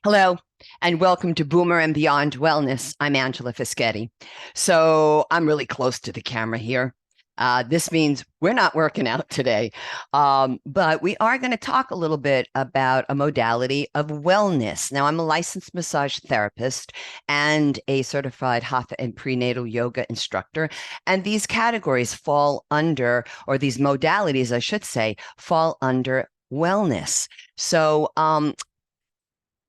Hello, and welcome to Boomer and Beyond Wellness. I'm Angela Fischetti. So I'm really close to the camera here. This means we're not working out today, but we are going to talk a little bit about a modality of wellness. Now, I'm a licensed massage therapist and a certified hatha and prenatal yoga instructor. And these categories fall under, or these modalities, I should say, fall under wellness. So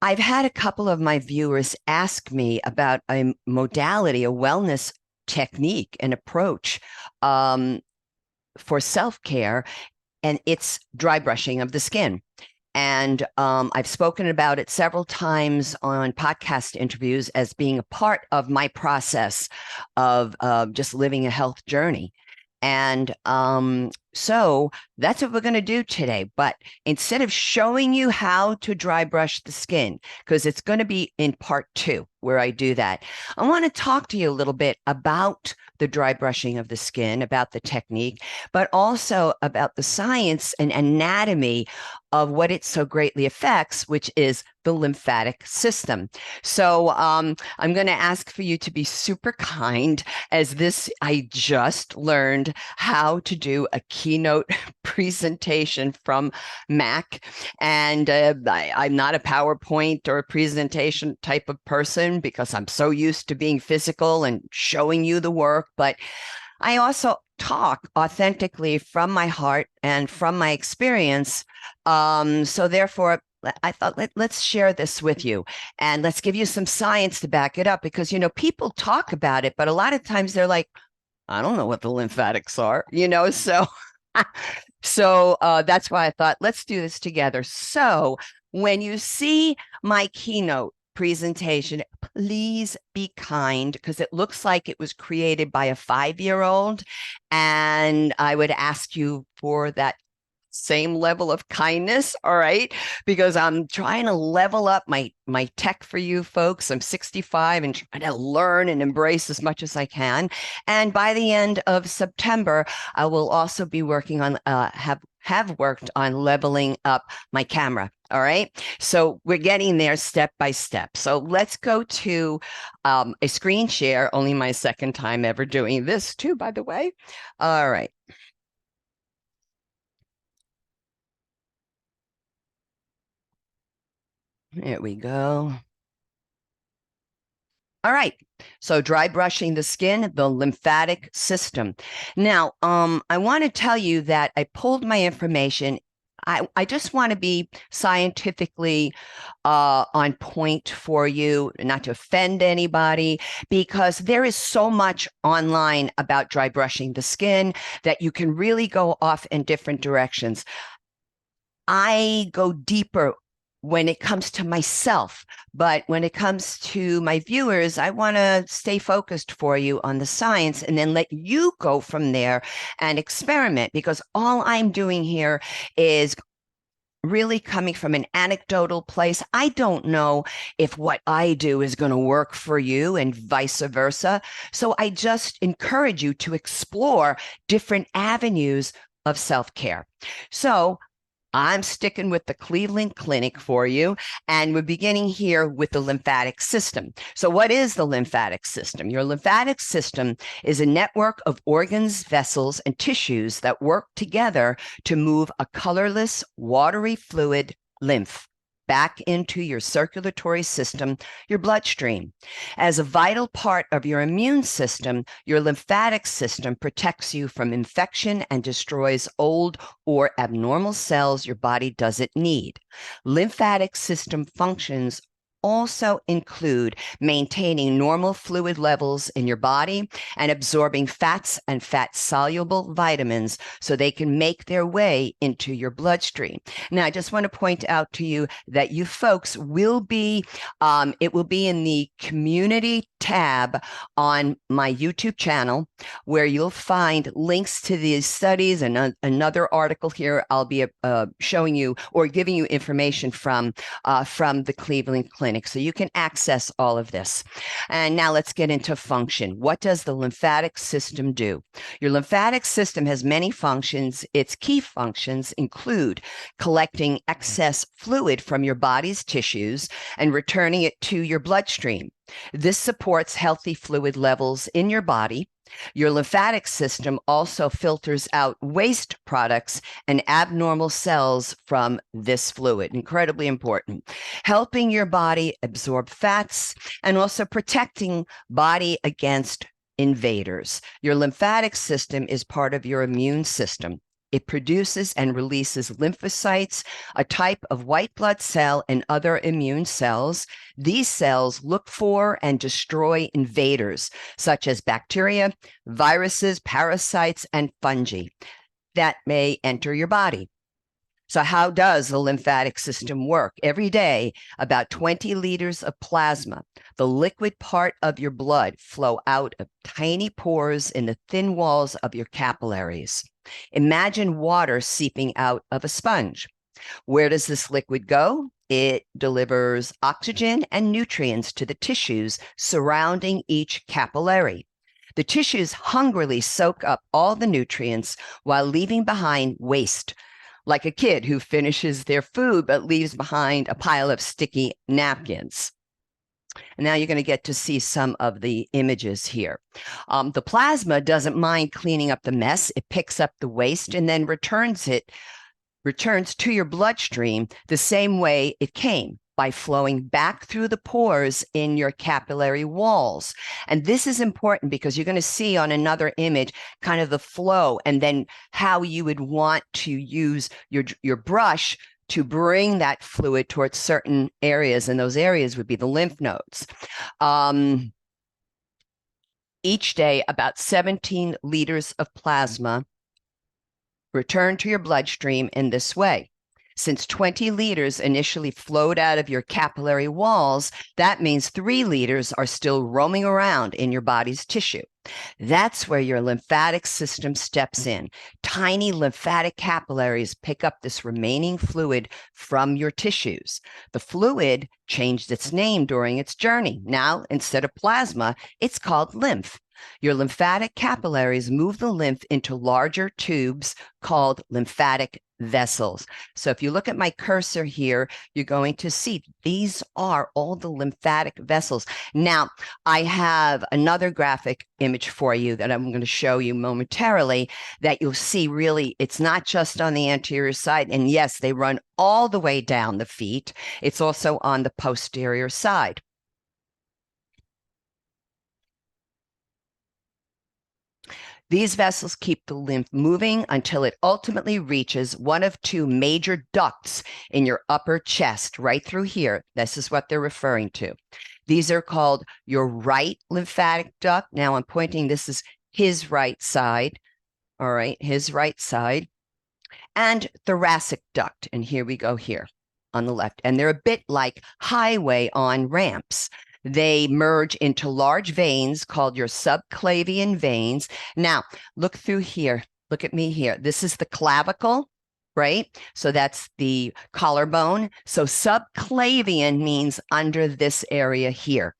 I've had a couple of my viewers ask me about a modality, a wellness technique, an approach for self-care, and it's dry brushing of the skin. And I've spoken about it several times on podcast interviews as being a part of my process of just living a health journey. And so that's what we're going to do today. But instead of showing you how to dry brush the skin, because it's going to be in part 2 where I do that, I want to talk to you a little bit about the dry brushing of the skin, about the technique, but also about the science and anatomy of what it so greatly affects, which is the lymphatic system. So I'm going to ask for you to be super kind, as I just learned how to do a keynote presentation from Mac. And I'm not a PowerPoint or a presentation type of person because I'm so used to being physical and showing you the work. But I also talk authentically from my heart and from my experience. So therefore, I thought let's share this with you and let's give you some science to back it up, because people talk about it, but a lot of times they're like, I don't know what the lymphatics are, so so that's why I thought let's do this together. So when you see my keynote presentation, please be kind, because it looks like it was created by a 5-year-old, and I would ask you for that same level of kindness, all right? Because I'm trying to level up my tech for you folks. I'm 65 and trying to learn and embrace as much as I can. And by the end of September, I will also be working on have worked on leveling up my camera. All right. So we're getting there step by step. So let's go to a screen share, only my second time ever doing this too, by the way. All right. There we go. All right. So dry brushing the skin, the lymphatic system. Now, I want to tell you that I pulled my information. I just want to be scientifically on point for you, not to offend anybody, because there is so much online about dry brushing the skin that you can really go off in different directions. I go deeper when it comes to myself, but when it comes to my viewers, I want to stay focused for you on the science and then let you go from there and experiment, because all I'm doing here is really coming from an anecdotal place. I don't know if what I do is going to work for you and vice versa. So I just encourage you to explore different avenues of self-care. So I'm sticking with the Cleveland Clinic for you, and we're beginning here with the lymphatic system. So what is the lymphatic system? Your lymphatic system is a network of organs, vessels, and tissues that work together to move a colorless, watery fluid, lymph, back into your circulatory system, your bloodstream. As a vital part of your immune system, your lymphatic system protects you from infection and destroys old or abnormal cells your body doesn't need. Lymphatic system functions also include maintaining normal fluid levels in your body and absorbing fats and fat-soluble vitamins so they can make their way into your bloodstream. Now, I just want to point out to you that you folks will be, it will be in the community tab on my YouTube channel, where you'll find links to these studies and another article here I'll be showing you or giving you information from the Cleveland Clinic. clinic, so you can access all of this. And now let's get into function. What does the lymphatic system do? Your lymphatic system has many functions. Its key functions include collecting excess fluid from your body's tissues and returning it to your bloodstream. This supports healthy fluid levels in your body. Your lymphatic system also filters out waste products and abnormal cells from this fluid. Incredibly important. Helping your body absorb fats and also protecting body against invaders. Your lymphatic system is part of your immune system. It produces and releases lymphocytes, a type of white blood cell, and other immune cells. These cells look for and destroy invaders, such as bacteria, viruses, parasites, and fungi that may enter your body. So how does the lymphatic system work? Every day, about 20 liters of plasma, the liquid part of your blood, flow out of tiny pores in the thin walls of your capillaries. Imagine water seeping out of a sponge. Where does this liquid go? It delivers oxygen and nutrients to the tissues surrounding each capillary. The tissues hungrily soak up all the nutrients while leaving behind waste, like a kid who finishes their food but leaves behind a pile of sticky napkins. And now you're going to get to see some of the images here. The plasma doesn't mind cleaning up the mess. It picks up the waste and then returns to your bloodstream the same way it came, by flowing back through the pores in your capillary walls. And this is important because you're going to see on another image kind of the flow and then how you would want to use your brush to bring that fluid towards certain areas, and those areas would be the lymph nodes. Each day, about 17 liters of plasma return to your bloodstream in this way. Since 20 liters initially flowed out of your capillary walls, that means 3 liters are still roaming around in your body's tissue. That's where your lymphatic system steps in. Tiny lymphatic capillaries pick up this remaining fluid from your tissues. The fluid changed its name during its journey. Now, instead of plasma, it's called lymph. Your lymphatic capillaries move the lymph into larger tubes called lymphatic vessels. So if you look at my cursor here, you're going to see these are all the lymphatic vessels. Now, I have another graphic image for you that I'm going to show you momentarily that you'll see really it's not just on the anterior side. And yes, they run all the way down the feet. It's also on the posterior side. These vessels keep the lymph moving until it ultimately reaches one of 2 major ducts in your upper chest, right through here. This is what they're referring to. These are called your right lymphatic duct. Now I'm pointing, this is his right side. All right, his right side. And thoracic duct. And here we go here on the left. And they're a bit like highway on ramps. They merge into large veins called your subclavian veins. Now, look through here. Look at me here. This is the clavicle, right? So that's the collarbone. So subclavian means under this area here.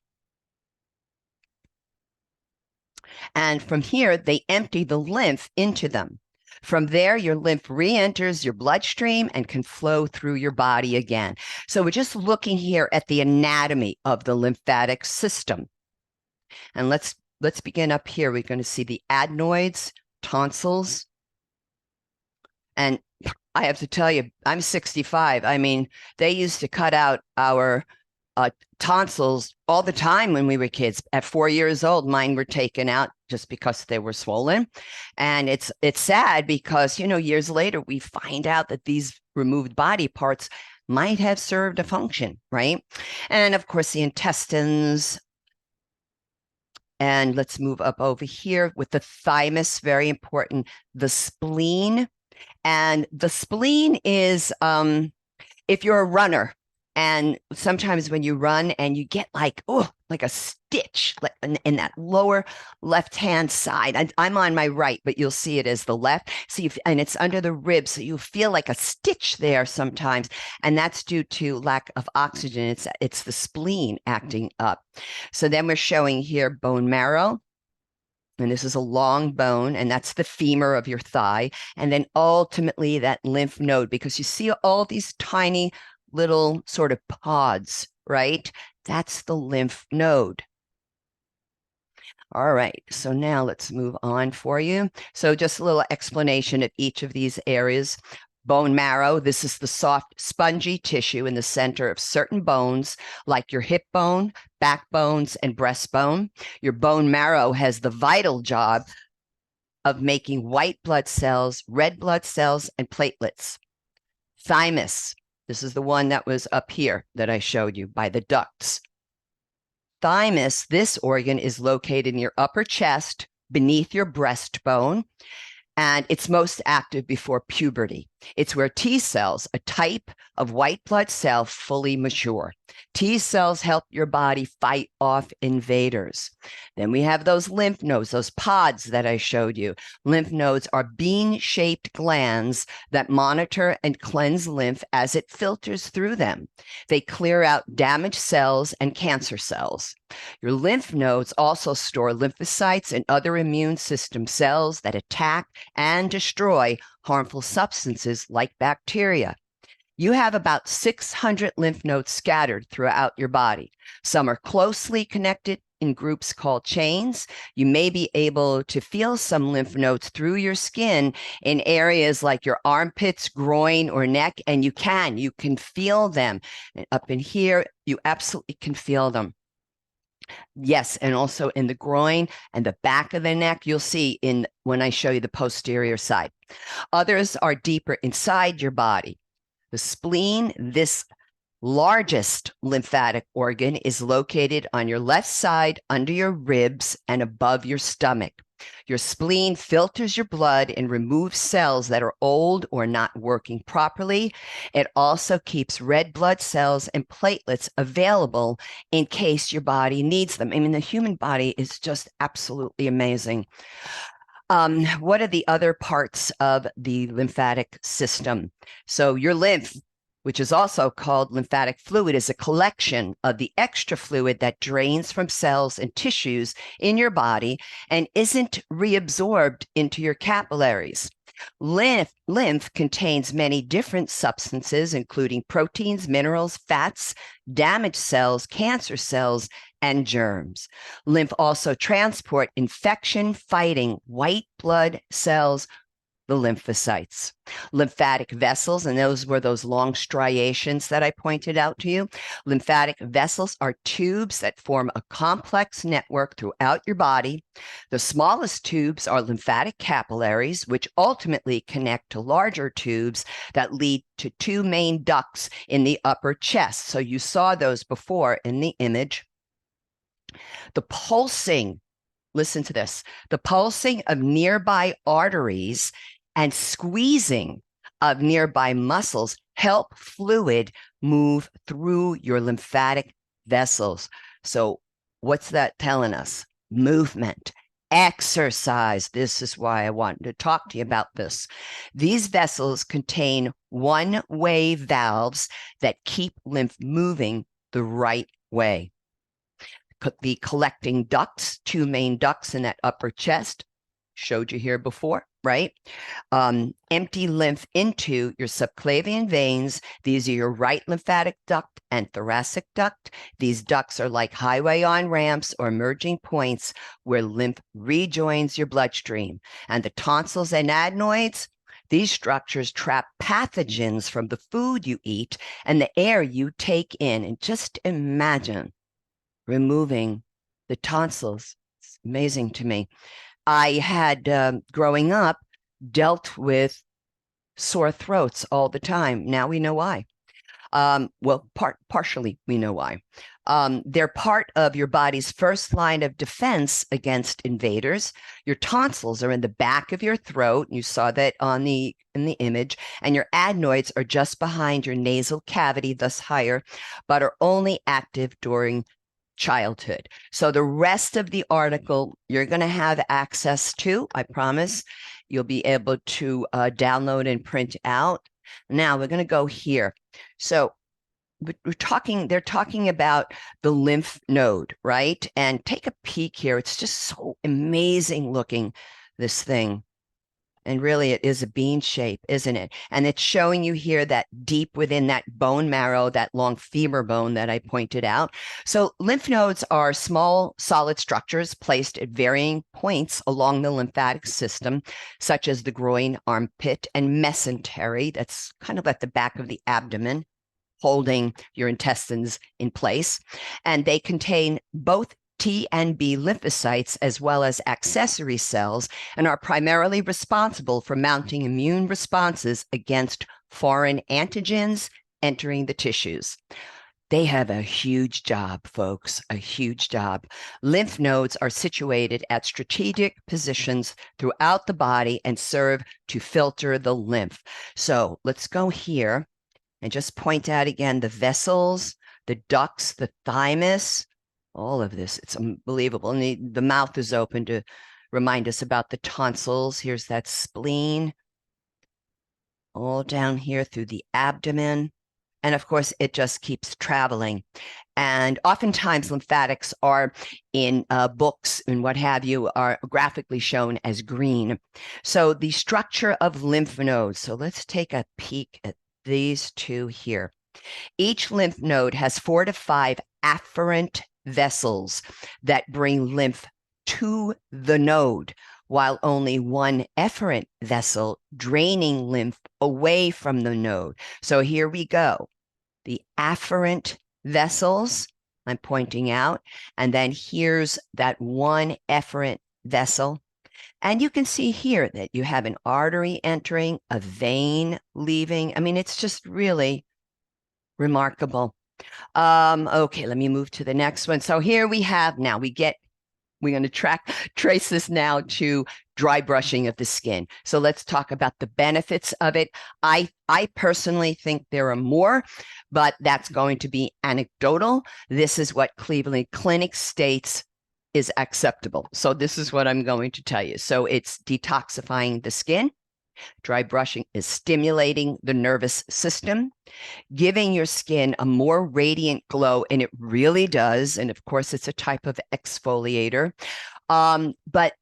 And from here, they empty the lymph into them. From there, your lymph re-enters your bloodstream and can flow through your body again. So we're just looking here at the anatomy of the lymphatic system. And let's begin up here. We're going to see the adenoids, tonsils. And I have to tell you, I'm 65. I mean, they used to cut out our tonsils all the time when we were kids. At 4 years old, mine were taken out just because they were swollen. And it's sad because, you know, years later, we find out that these removed body parts might have served a function, right? And of course, the intestines. And let's move up over here with the thymus, very important, the spleen. And the spleen is, if you're a runner, And sometimes when you run and you get like, oh, like a stitch in that lower left-hand side. I'm on my right, but you'll see it as the left. So and it's under the ribs. So you feel like a stitch there sometimes. And that's due to lack of oxygen. It's the spleen acting up. So then we're showing here bone marrow. And this is a long bone, and that's the femur of your thigh. And then ultimately that lymph node, because you see all these tiny little sort of pods, right? That's the lymph node. All right, so now let's move on for you. So just a little explanation of each of these areas. Bone marrow, this is the soft, spongy tissue in the center of certain bones, like your hip bone, back bones, and breastbone. Your bone marrow has the vital job of making white blood cells, red blood cells, and platelets. Thymus, this is the one that was up here that I showed you by the ducts. Thymus, this organ is located in your upper chest beneath your breastbone, and it's most active before puberty. It's where T cells, a type of white blood cell, fully mature. T cells help your body fight off invaders. Then we have those lymph nodes, those pods that I showed you. Lymph nodes are bean-shaped glands that monitor and cleanse lymph as it filters through them. They clear out damaged cells and cancer cells. Your lymph nodes also store lymphocytes and other immune system cells that attack and destroy harmful substances like bacteria. You have about 600 lymph nodes scattered throughout your body. Some are closely connected in groups called chains. You may be able to feel some lymph nodes through your skin in areas like your armpits, groin, or neck, and you can feel them. And up in here, you absolutely can feel them. Yes, and also in the groin and the back of the neck, you'll see when I show you the posterior side. Others are deeper inside your body. The spleen, this largest lymphatic organ, is located on your left side under your ribs and above your stomach. Your spleen filters your blood and removes cells that are old or not working properly. It also keeps red blood cells and platelets available in case your body needs them. I mean, the human body is just absolutely amazing. What are the other parts of the lymphatic system? So your lymph, which is also called lymphatic fluid, is a collection of the extra fluid that drains from cells and tissues in your body and isn't reabsorbed into your capillaries. Lymph contains many different substances, including proteins, minerals, fats, damaged cells, cancer cells, and germs. Lymph also transport infection-fighting white blood cells, the lymphocytes. Lymphatic vessels, and those were those long striations that I pointed out to you. Lymphatic vessels are tubes that form a complex network throughout your body. The smallest tubes are lymphatic capillaries, which ultimately connect to larger tubes that lead to two main ducts in the upper chest. So you saw those before in the image. The pulsing, listen to this, the pulsing of nearby arteries and squeezing of nearby muscles help fluid move through your lymphatic vessels. So what's that telling us? Movement, exercise. This is why I wanted to talk to you about this. These vessels contain one-way valves that keep lymph moving the right way. The collecting ducts, two main ducts in that upper chest, showed you here before, right? Empty lymph into your subclavian veins. These are your right lymphatic duct and thoracic duct. These ducts are like highway on-ramps or merging points where lymph rejoins your bloodstream. And the tonsils and adenoids, these structures trap pathogens from the food you eat and the air you take in. And just imagine removing the tonsils. It's amazing to me. I had, growing up, dealt with sore throats all the time. Now we know why. Well, partially we know why. They're part of your body's first line of defense against invaders. Your tonsils are in the back of your throat. You saw that in the image, and your adenoids are just behind your nasal cavity, thus higher, but are only active during childhood. So the rest of the article you're going to have access to, I promise. You'll be able to download and print out. Now we're going to go here. So they're talking about the lymph node, right? And take a peek here. It's just so amazing looking, this thing. And really, it is a bean shape, isn't it? And it's showing you here that deep within that bone marrow, that long femur bone that I pointed out. So lymph nodes are small, solid structures placed at varying points along the lymphatic system, such as the groin, armpit, and mesentery. That's kind of at the back of the abdomen, holding your intestines in place. And they contain both T and B lymphocytes as well as accessory cells, and are primarily responsible for mounting immune responses against foreign antigens entering the tissues. They have a huge job, folks, a huge job. Lymph nodes are situated at strategic positions throughout the body and serve to filter the lymph. So let's go here and just point out again the vessels, the ducts, the thymus, all of this. It's unbelievable. And the mouth is open to remind us about the tonsils. Here's that spleen, all down here through the abdomen. And of course, it just keeps traveling. And oftentimes lymphatics are in books and what have you, are graphically shown as green. So the structure of lymph nodes. So let's take a peek at these two here. Each lymph node has 4 to 5 afferent vessels that bring lymph to the node, while only 1 efferent vessel draining lymph away from the node. So here we go. The afferent vessels, I'm pointing out, and then here's that 1 efferent vessel. And you can see here that you have an artery entering, a vein leaving. I mean, it's just really remarkable. Okay, let me move to the next one. So here we have now, we're going to trace this now to dry brushing of the skin. So let's talk about the benefits of it. I personally think there are more, but that's going to be anecdotal. This is what Cleveland Clinic states is acceptable. So this is what I'm going to tell you. So it's detoxifying the skin. Dry brushing is stimulating the nervous system, giving your skin a more radiant glow, and it really does. And of course, it's a type of exfoliator. But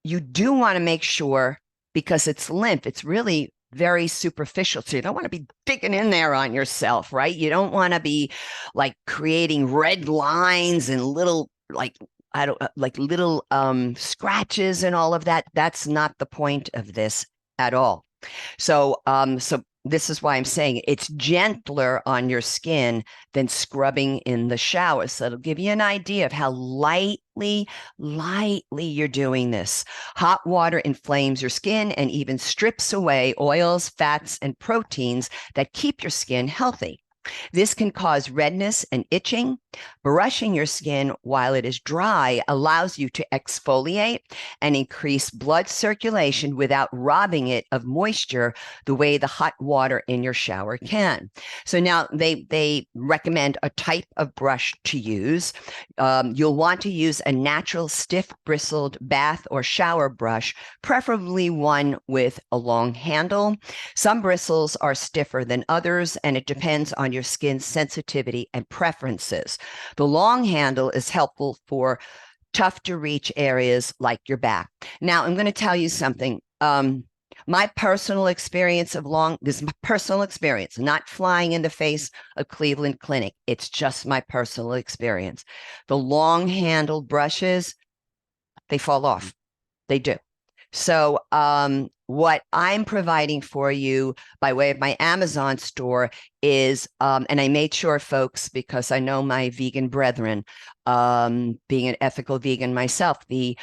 you do want to make sure, because it's lymph, it's really very superficial. So you don't want to be digging in there on yourself, right? You don't want to be like creating red lines and little little scratches and all of that. That's not the point of this at all. So this is why I'm saying it's gentler on your skin than scrubbing in the shower. So it'll give you an idea of how lightly you're doing this. Hot water inflames your skin and even strips away oils, fats, and proteins that keep your skin healthy. This can cause redness and itching. Brushing your skin while it is dry allows you to exfoliate and increase blood circulation without robbing it of moisture the way the hot water in your shower can. So now they recommend a type of brush to use. You'll want to use a natural stiff bristled bath or shower brush, preferably one with a long handle. Some bristles are stiffer than others, and it depends on your skin's sensitivity and preferences. The long handle is helpful for tough to reach areas like your back. Now, I'm going to tell you something. My personal experience this is my personal experience, not flying in the face of Cleveland Clinic. It's just my personal experience. The long handled brushes, they fall off. They do. So what I'm providing for you by way of my Amazon store is, and I made sure, folks, because I know my vegan brethren, being an ethical vegan myself, the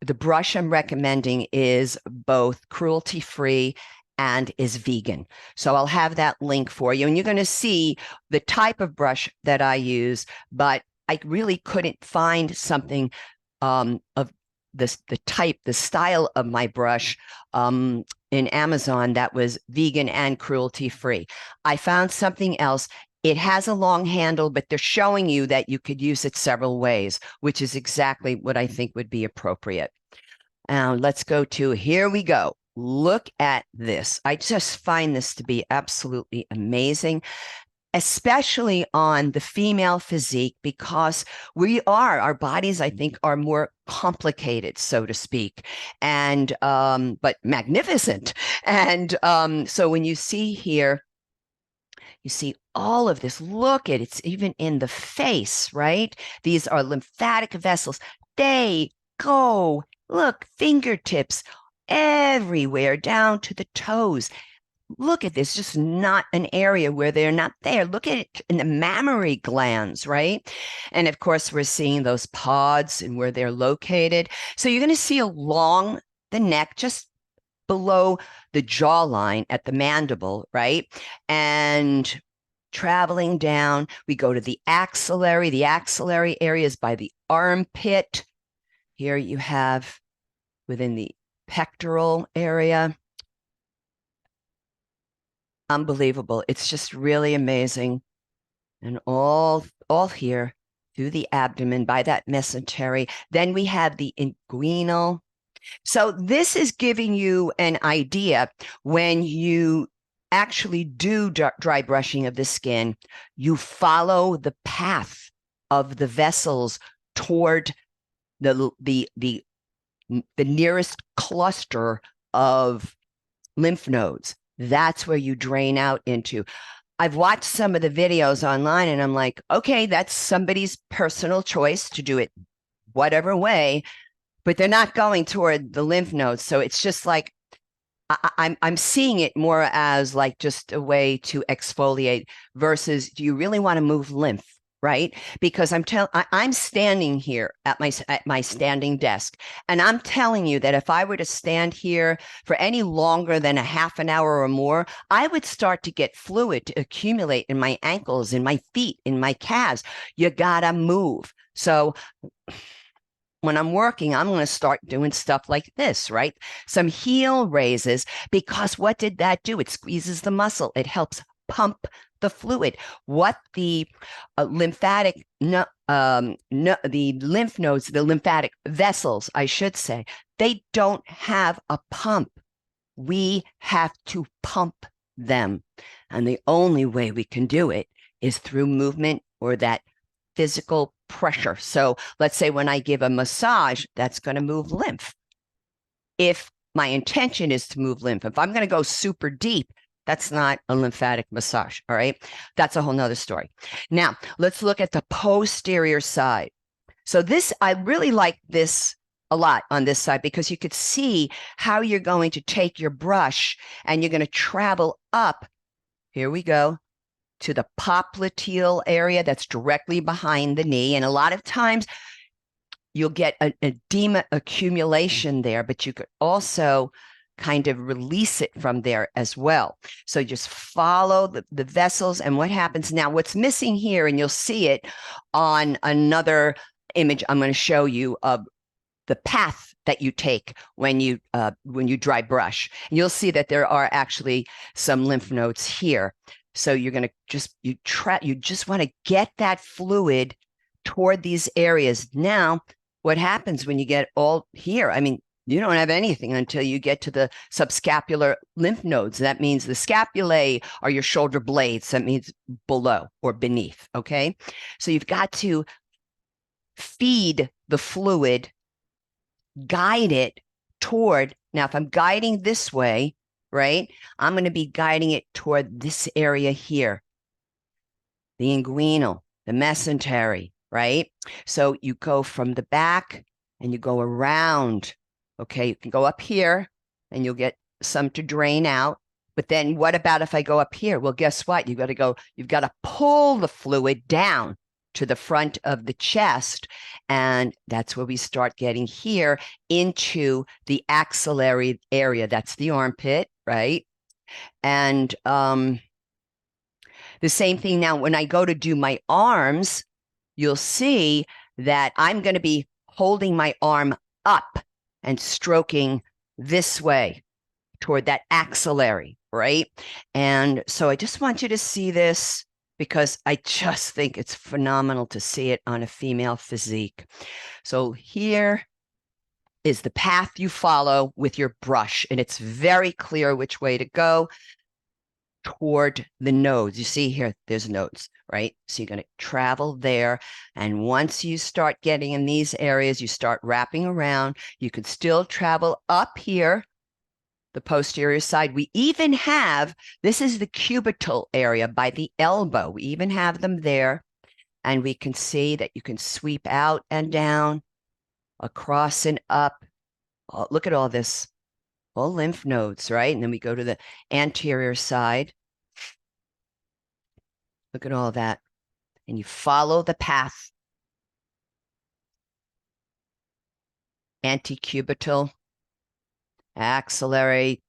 brush I'm recommending is both cruelty-free and is vegan. So I'll have that link for you. And you're going to see the type of brush that I use, but I really couldn't find something of this, the style of my brush in Amazon that was vegan and cruelty-free. I found something else. It has a long handle, but they're showing you that you could use it several ways, which is exactly what I think would be appropriate. Now let's go to, here we go. Look at this. I just find this to be absolutely amazing, especially on the female physique, because our bodies, I think, are more complicated, so to speak, and but magnificent. And so when you see here, you see all of this. Look at it. It's even in the face, right? These are lymphatic vessels. They go, look, fingertips everywhere down to the toes. Look at this, just not an area where they're not there. Look at it in the mammary glands, right? And of course, we're seeing those pods and where they're located. So you're going to see along the neck, just below the jawline at the mandible, right? And traveling down, we go to the axillary. The axillary area is by the armpit. Here you have within the pectoral area. Unbelievable. It's just really amazing. And all here through the abdomen by that mesentery. Then we have the inguinal. So this is giving you an idea when you actually do dry brushing of the skin, you follow the path of the vessels toward the nearest cluster of lymph nodes. That's where you drain out into. I've watched some of the videos online and I'm like, okay, that's somebody's personal choice to do it whatever way, but they're not going toward the lymph nodes. So it's just like, I'm seeing it more as like just a way to exfoliate versus, do you really want to move lymph? Right? Because I'm standing here at my standing desk, and I'm telling you that if I were to stand here for any longer than a half an hour or more, I would start to get fluid to accumulate in my ankles, in my feet, in my calves. You gotta move. So when I'm working, I'm going to start doing stuff like this, right? Some heel raises, because what did that do? It squeezes the muscle. It helps pump the fluid. What the lymphatic, the lymph nodes, the lymphatic vessels, I should say, they don't have a pump. We have to pump them. And the only way we can do it is through movement or that physical pressure. So let's say when I give a massage, that's going to move lymph. If my intention is to move lymph, if I'm going to go super deep, that's not a lymphatic massage. All right. That's a whole nother story. Now let's look at the posterior side. So this, I really like this a lot on this side, because you could see how you're going to take your brush and you're going to travel up. Here we go, to the popliteal area that's directly behind the knee. And a lot of times you'll get an edema accumulation there, but you could also kind of release it from there as well. So just follow the vessels. And what happens now, what's missing here, and you'll see it on another image I'm going to show you of the path that you take when you dry brush. And you'll see that there are actually some lymph nodes here. So you're going to you just want to get that fluid toward these areas. Now, what happens when you get all here? I mean, you don't have anything until you get to the subscapular lymph nodes. That means the scapulae are your shoulder blades. That means below or beneath, okay? So you've got to feed the fluid, guide it toward, now if I'm guiding this way, right, I'm going to be guiding it toward this area here, the inguinal, the mesentery, right? So you go from the back and you go around. Okay, you can go up here and you'll get some to drain out. But then what about if I go up here? Well, guess what? You've got to pull the fluid down to the front of the chest. And that's where we start getting here into the axillary area. That's the armpit, right? And the same thing now, when I go to do my arms, you'll see that I'm going to be holding my arm up and stroking this way toward that axillary, right? And so I just want you to see this because I just think it's phenomenal to see it on a female physique. So here is the path you follow with your brush, and it's very clear which way to go toward the nodes. You see here, there's nodes, right? So you're going to travel there. And once you start getting in these areas, you start wrapping around. You could still travel up here, the posterior side. We even have, this is the cubital area by the elbow. We even have them there. And we can see that you can sweep out and down, across and up. Oh, look at all this. All lymph nodes, right? And then we go to the anterior side. Look at all that. And you follow the path. Antecubital, axillary,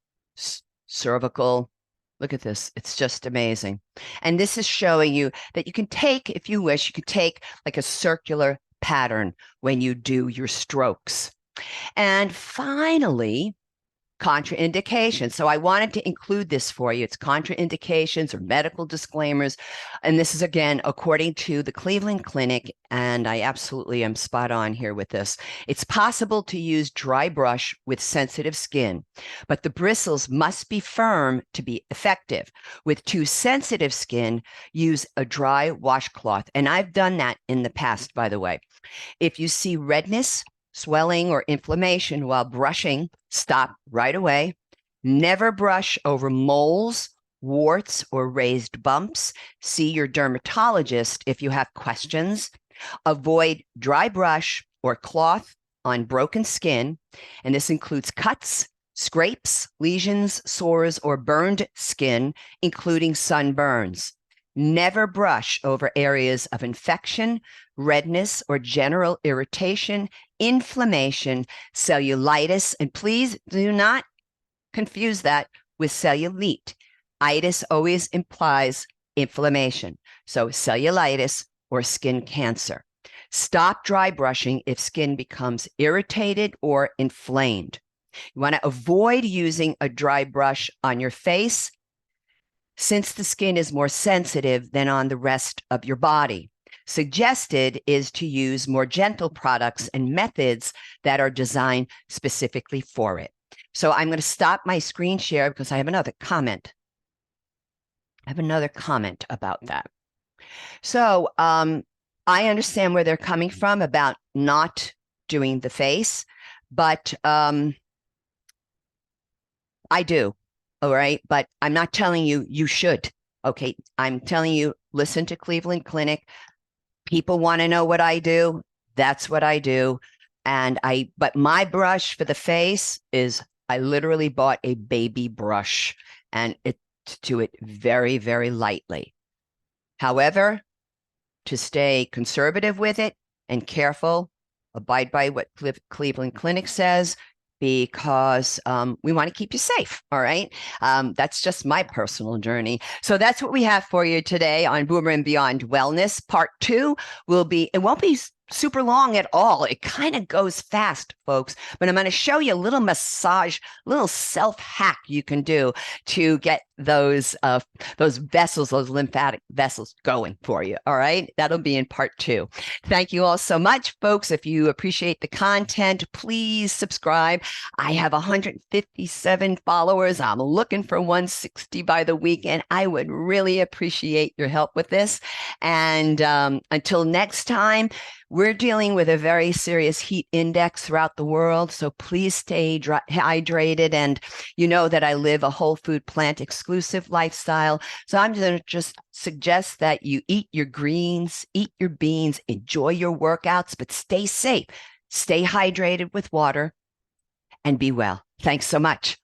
cervical. Look at this. It's just amazing. And this is showing you that you can take, if you wish, you could take like a circular pattern when you do your strokes. And finally, contraindications. So I wanted to include this for you. It's contraindications or medical disclaimers. And this is, again, according to the Cleveland Clinic, and I absolutely am spot on here with this. It's possible to use dry brush with sensitive skin, but the bristles must be firm to be effective. With too sensitive skin, use a dry washcloth. And I've done that in the past, by the way. If you see redness, swelling, or inflammation while brushing, stop right away. Never brush over moles, warts, or raised bumps. See your dermatologist if you have questions. Avoid dry brush or cloth on broken skin, and this includes cuts, scrapes, lesions, sores, or burned skin, including sunburns. Never brush over areas of infection, redness, or general irritation, inflammation, cellulitis, and please do not confuse that with cellulite. Itis always implies inflammation, so cellulitis or skin cancer. Stop dry brushing if skin becomes irritated or inflamed. You want to avoid using a dry brush on your face since the skin is more sensitive than on the rest of your body. Suggested is to use more gentle products and methods that are designed specifically for it. So I'm going to stop my screen share because I have another comment. I have another comment about that. So I understand where they're coming from about not doing the face, but I do. All right. But I'm not telling you you should. Okay. I'm telling you, listen to Cleveland Clinic. People want to know what I do. That's what I do. But my brush for the face is, I literally bought a baby brush and do it very, very lightly. However, to stay conservative with it and careful, abide by what Cleveland Clinic says, because we want to keep you safe. All right. That's just my personal journey. So that's what we have for you today on Boomer and Beyond Wellness. Part 2 will be, it won't be super long at all. It kind of goes fast, folks, but I'm going to show you a little massage, little self-hack you can do to get those vessels, those lymphatic vessels going for you. All right. That'll be in part 2. Thank you all so much, folks. If you appreciate the content, please subscribe. I have 157 followers. I'm looking for 160 by the weekend. I would really appreciate your help with this. And until next time, we're dealing with a very serious heat index throughout the world, so please stay hydrated. And you know that I live a whole food plant exclusive lifestyle, so I'm going to just suggest that you eat your greens, eat your beans, enjoy your workouts, but stay safe, stay hydrated with water, and be well. Thanks so much.